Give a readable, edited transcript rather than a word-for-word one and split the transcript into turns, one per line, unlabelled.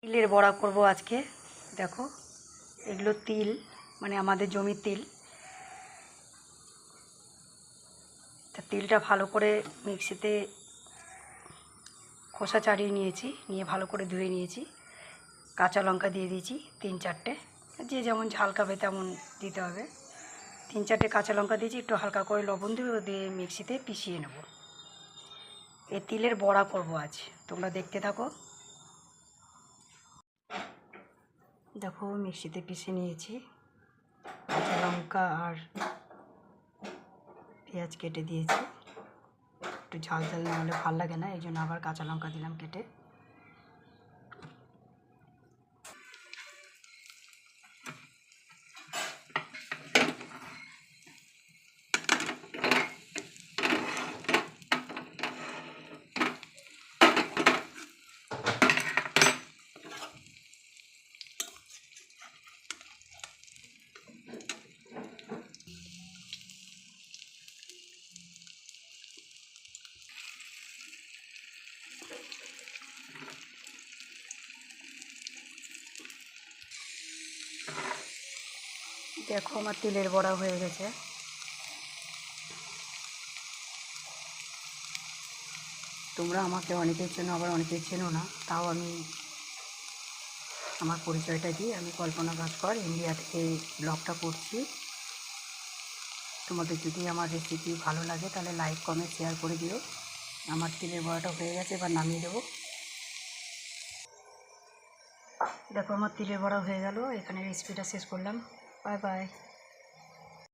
তিলের বড়া করব আজকে। দেখো, এগুলো তিল, মানে আমাদের জমির তিল। তা তিলটা ভালো করে মিক্সিতে খোসা ছাড়িয়ে নিয়েছি, নিয়ে ভালো করে ধুয়ে নিয়েছি। কাঁচা লঙ্কা দিয়ে দিয়েছি 3-4টে, যে যেমন ঝাল খাবে তেমন দিতে হবে। 3-4টে কাঁচা লঙ্কা দিয়েছি, একটু হালকা করে লবণ দিয়ে মিক্সিতে পিষিয়ে নেব। এই তিলের বড়া করব আজ, তোমরা দেখতে থাকো। দেখো, মিক্সিতে পিষে নিয়েছি, কাঁচা লঙ্কা আর পেঁয়াজ কেটে দিয়েছি। একটু ঝাল ঝাল না হলে ভালো লাগে না, এই জন্য আবার কাঁচা লঙ্কা দিলাম কেটে। দেখো, আমার তিলের বড়া হয়ে গেছে। তোমরা আমাকে অনেকেই চেনো, আবার অনেকেই চেনো না, তাও আমি আমার পরিচয়টা দিই। আমি কল্পনা ভাস্কর, ইন্ডিয়া থেকে ব্লগটা করছি। তোমাদের যদি আমার রেসিপি ভালো লাগে তাহলে লাইক কমেন্ট শেয়ার করে দিও। আমার তিলের বড়াটা হয়ে গেছে, এবার নামিয়ে দেবো। দেখো, আমার তিলের বড়া হয়ে গেল। এখানে রেসিপিটা শেষ করলাম। Bye bye.